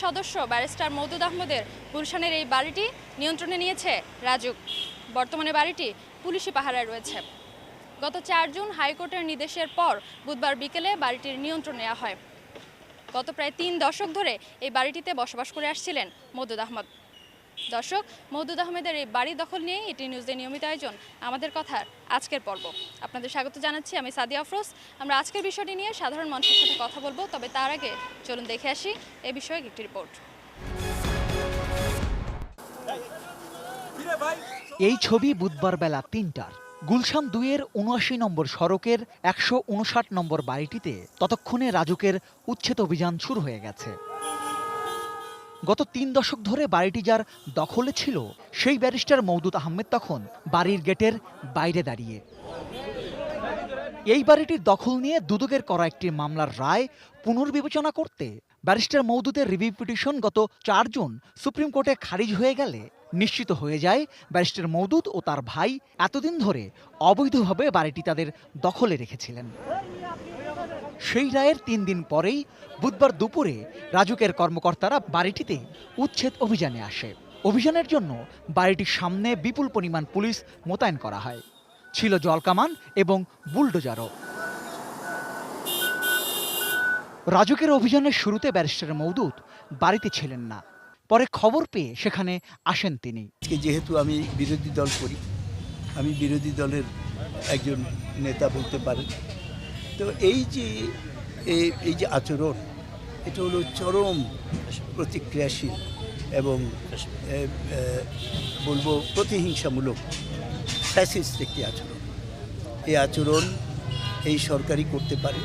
সদস্য ব্যারিস্টার মওদুদ আহমেদের গুলশানের এই বাড়িটি নিয়ন্ত্রণে নিয়েছে রাজুক। বর্তমানে বাড়িটি পুলিশি পাহারায় রয়েছে। গত 4 জুন হাইকোর্টের নির্দেশের পর বুধবার বিকেলে বাড়িটির নিয়ন্ত্রণ নেওয়া হয়। গত প্রায় 3 দশক ধরে এই বাড়িটিতে বসবাস করে আসছিলেন মওদুদ আহমেদ। দর্শক, মওদুদ আহমেদের এই বাড়ি দখল নিয়ে এটি নিউজের নিয়মিত আয়োজন আমাদের কথার আজকের পর্ব। আপনাদের স্বাগত জানাচ্ছি, আমি সাদিয়া আফরোজ। আমরা আজকের বিষয়টি নিয়ে সাধারণ মানুষের সাথে কথা বলবো, তবে তার আগে চলুন দেখে আসি এ বিষয়ে একটি রিপোর্ট। এই ছবি বুধবার বেলা ৩টার। গুলশান ২-এর ৭৯ নম্বর সড়কের ১৫৯ নম্বর বাড়িটিতে ততক্ষণে রাজুকের উচ্ছেদ অভিযান শুরু হয়ে গেছে। গত ৩ দশক ধরে বাড়িটি যার দখলে ছিল, সেই ব্যারিস্টার মওদুদ আহমেদ তখন বাড়ির গেটের বাইরে দাঁড়িয়ে। এই বাড়িটির দখল নিয়ে দুদকের করা একটি মামলার রায় পুনর্বিবেচনা করতে ব্যারিস্টার মওদুদের রিভিউ পিটিশন গত ৪ জুন সুপ্রিম কোর্টে খারিজ হয়ে গেলে নিশ্চিত হয়ে যায় ব্যারিস্টার মওদুদ ও তার ভাই এতদিন ধরে অবৈধভাবে বাড়িটি তাদের দখলে রেখেছিলেন। সেই রায়ের ৩ দিন পরেই বুধবার দুপুরে রাজুকের কর্মকর্তারা বাড়িটিতে উচ্ছেদ অভিযানে আসে। অভিযানের জন্য বাড়িটির সামনে বিপুল পরিমাণ পুলিশ মোতায়েন করা হয়। ছিল জলকামান এবং বুলডোজারও। রাজুকের অভিযানের শুরুতে ব্যারিস্টার মওদুদ বাড়িতে ছিলেন না। পরে খবর পেয়ে সেখানে আসেন তিনি। যেহেতু আমি বিরোধী দল করি, আমি বিরোধী দলের একজন নেতা বলতে পারেন, তো এই যে আচরণ, এটা হলো চরম প্রতিক্রিয়াশীল এবং বলবো প্রতিহিংসামূলক ফ্যাসিস্ট একটি আচরণ। এই আচরণ এই সরকারই করতে পারে,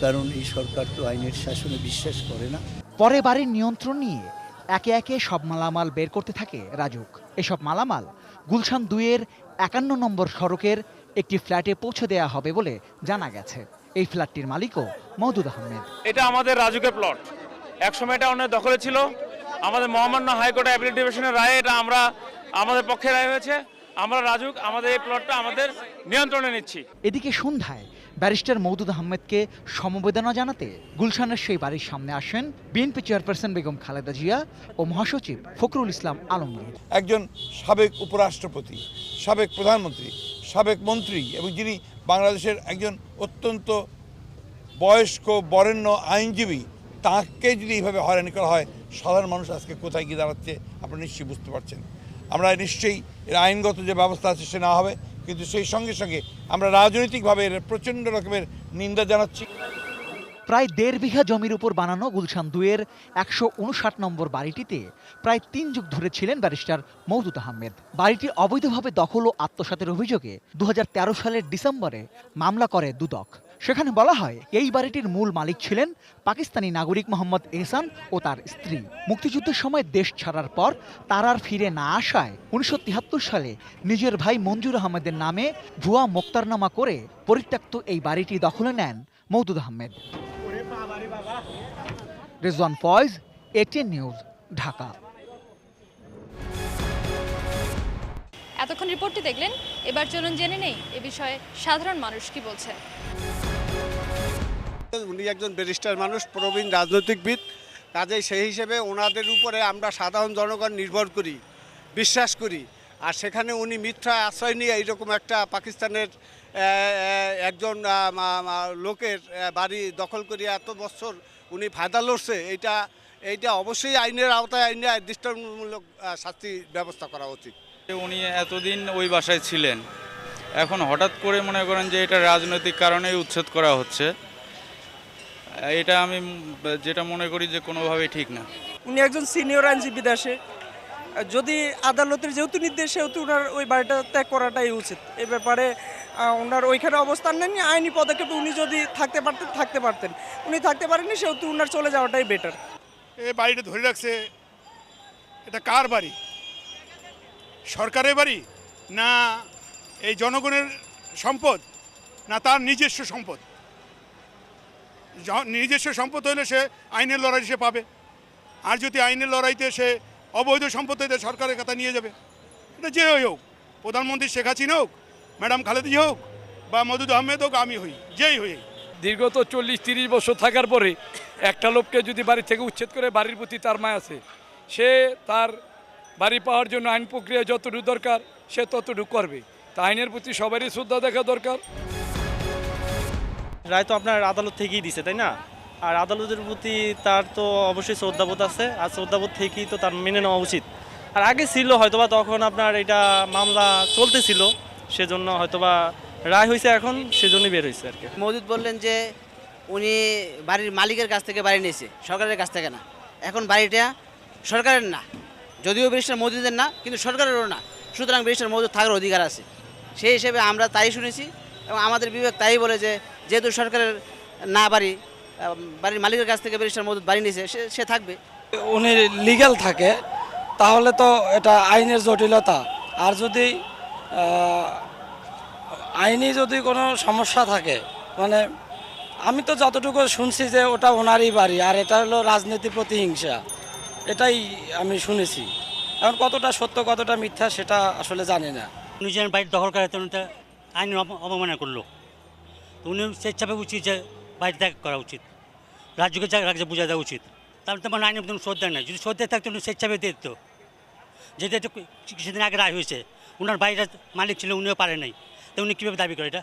কারণ এই সরকার তো আইনের শাসনে বিশ্বাস করে না। পরে বাড়ির নিয়ন্ত্রণ নিয়ে একে একে সব মালামাল বের করতে থাকে রাজুক। এসব মালামাল গুলশান ২-এর ৫১ নম্বর সড়কের একটি ফ্ল্যাটে পৌঁছে দেওয়া হবে বলে জানা গেছে। এই ফ্ল্যাটটির মালিকও মওদুদ আহমেদ। এটা আমাদের রাজুকের প্লট। একসময় এটা অন্য দখলে ছিল। আমাদের মহামান্য হাইকোর্ট অ্যাপিলেট ডিভিশনের রায়ে এটা আমাদের পক্ষে রায় হয়েছে। আমরা রাজুক আমাদের এই প্লটটা আমাদের নিয়ন্ত্রণে নিচ্ছি। এদিকে সন্ধ্যায় ব্যারিস্টার মওদুদ আহমেদকে সমবেদনা জানাতে গুলশানের সেই বাড়ির সামনে আসেন বিএনপি চেয়ারপারসন বেগম খালেদা জিয়া ও মহাসচিব ফখরুল ইসলাম আলমগীর। একজন সাবেক উপরাষ্ট্রপতি, সাবেক প্রধানমন্ত্রী, সাবেক মন্ত্রী এবং যিনি বাংলাদেশের একজন অত্যন্ত বয়স্ক বরেণ্য আইনজীবী, তাকে যদি এইভাবে হয়রানি করা হয়, সাধারণ মানুষ আজকে কোথায় গিয়ে দাঁড়াচ্ছে আপনারা নিশ্চয়ই বুঝতে পারছেন। আমরা নিশ্চয়ই এর আইনগত যে ব্যবস্থা আছে সে নেওয়া হবে, কিন্তু সেই সঙ্গে সঙ্গে আমরা রাজনৈতিকভাবে এর প্রচণ্ড রকমের নিন্দা জানাচ্ছি। প্রায় ১.৫ বিঘা জমির উপর বানানো গুলশান ২-এর ১৫৯ নম্বর বাড়িটিতে প্রায় ৩ যুগ ধরে ছিলেন ব্যারিস্টার মওদুদ আহমেদ। বাড়িটি অবৈধভাবে দখল ও আত্মসাতের অভিযোগে ২০১৩ সালের ডিসেম্বরে মামলা করে দুদক। সেখানে বলা হয় এই বাড়িটির মূল মালিক ছিলেন পাকিস্তানি নাগরিক মোহাম্মদ এহসান ও তার স্ত্রী। মুক্তিযুদ্ধের সময় দেশ ছাড়ার পর তার আর ফিরে না আসায় ১৯৭৩ সালে নিজের ভাই মঞ্জুর আহমেদের নামে ভুয়া মোক্তারনামা করে পরিত্যক্ত এই বাড়িটি দখলে নেন মওদুদ আহমেদ। Rezwan Faiz, ATN news, Dhaka. এতক্ষণ রিপোর্টটি দেখলেন, এবার চলুন জেনে নেই এ বিষয়ে সাধারণ মানুষ কি বলছেন। উনি একজন ব্যারিস্টার মানুষ, প্রবীণ রাজনৈতিকবিদ, কাজেই সেই হিসেবে ওনাদের উপরে আমরা সাধারণ জনগণ নির্ভর করি, বিশ্বাস করি। আর সেখানে উনি মিথ্যা আশ্রয় নিয়ে এইরকম একটা পাকিস্তানের একজন লোকের বাড়ি দখল করিয়া এত বছর উনি ফায়দা লড়ছে, এইটা অবশ্যই আইনের আওতায় আইনে দৃষ্টান্তমূলক শাস্তি ব্যবস্থা করা উচিত। উনি এতদিন ওই বাসায় ছিলেন, এখন হঠাৎ করে মনে করেন যে এটা রাজনৈতিক কারণেই উচ্ছেদ করা হচ্ছে, এটা আমি যেটা মনে করি যে কোনোভাবেই ঠিক না। উনি একজন সিনিয়র আইনজীবী দেশে, যদি আদালতের যেহেতু নির্দেশ, সেহেতু ওনার ওই বাড়িটা ত্যাগ করাটাই উচিত। এ ব্যাপারে ওনার ওইখানে অবস্থান নেননি, আইনি পদক্ষেপে উনি যদি থাকতে পারতেন। উনি থাকতে পারেননি, সেহেতু ওনার চলে যাওয়াটাই বেটার। এই বাড়িটা ধরে রাখছে, এটা কার বাড়ি? সরকারের বাড়ি না এই জনগণের সম্পদ, না তার নিজস্ব সম্পদ? নিজস্ব সম্পদ হলে সে আইনের লড়াই সে পাবে, আর যদি আইনের লড়াইতে সে অবৈধ সম্পদ হইতে সরকারের কথা নিয়ে যাবে, এটা যে হোক, প্রধানমন্ত্রী শেখ হাসিনা হোক, ম্যাডাম খালেদা জিয়া হোক, বা মওদুদ আহমেদ হোক, আমি হই, যেই হই। দীর্ঘত 40-30 বছর থাকার পরে একটা লোককে যদি বাড়ি থেকে উচ্ছেদ করে বাড়ির প্রতি তার মায় আছে, সে তার বাড়ি পাওয়ার জন্য আইন প্রক্রিয়া যতটুকু দরকার সে ততটুকু করবে। তা আইনের প্রতি সবারই শ্রদ্ধা দেখা দরকার। রায় তো আপনার আদালত থেকেই দিছে, তাই না? আর আদালতের প্রতি তার তো অবশ্যই শ্রদ্ধাবোধ আছে, আর শ্রদ্ধাবোধ থেকেই তো তার মেনে নেওয়া উচিত। আর আগে ছিল হয়তোবা তখন আপনার এটা মামলা চলতেছিল, সেজন্য হয়তোবা রায় হয়েছে এখন, সেজন্যই বের হয়েছে আর কি। মওদুদ বললেন যে উনি বাড়ির মালিকের কাছ থেকে বাড়ি নিয়েছে, সরকারের কাছ থেকে না। এখন বাড়িটা সরকারের না, যদিও ব্যারিস্টার মওদুদের না, কিন্তু সরকারেরও না। সুতরাং ব্যারিস্টার মওদুদ থাকার অধিকার আছে। সেই হিসেবে আমরা তাই শুনেছি এবং আমাদের বিবেক তাই বলে যে যেহেতু সরকারের না বাড়ির মালিকের কাছ থেকে ব্যারিস্টার মওদুদ বাড়ি নিয়েছে, সে থাকবে। উনি লিগ্যাল থাকে তাহলে তো এটা আইনের জটিলতা। আর যদি আইনি যদি কোনো সমস্যা থাকে, মানে আমি তো যতটুকু শুনছি যে ওটা ওনারই বাড়ি আর এটা হলো রাজনীতি প্রতিহিংসা, এটাই আমি শুনেছি। এখন কতটা সত্য কতটা মিথ্যা সেটা আসলে জানি না। উনি যেন বাড়ির দখল করে উনি আইনের অবমাননা করলো, উনি স্বেচ্ছাভাবে উচিত যে বাড়ি ত্যাগ করা উচিত, রাজ্যকে বুঝা দেওয়া উচিত। তাহলে তেমন আইনের কোনো শ্রদ্ধা নেই। যদি শ্রদ্ধা থাকতো উনি স্বেচ্ছাভাবে দিয়ে দিত। যেটা একটু কিছুদিন আগে রায় হয়েছে, ওনার বাড়িটা মালিক ছিল, উনিও পারে নাই, তো উনি কীভাবে দাবি করে এটা?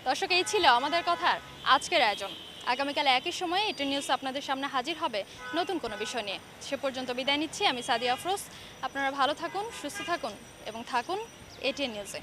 দর্শক, এই ছিল আমাদের কথার আজকের আয়োজন। আগামীকাল একই সময়ে এটিএন নিউজ আপনাদের সামনে হাজির হবে নতুন কোনো বিষয় নিয়ে। সে পর্যন্ত বিদায় নিচ্ছি আমি সাদিয়া আফরোজ। আপনারা ভালো থাকুন, সুস্থ থাকুন এবং থাকুন এটিএন নিউজে।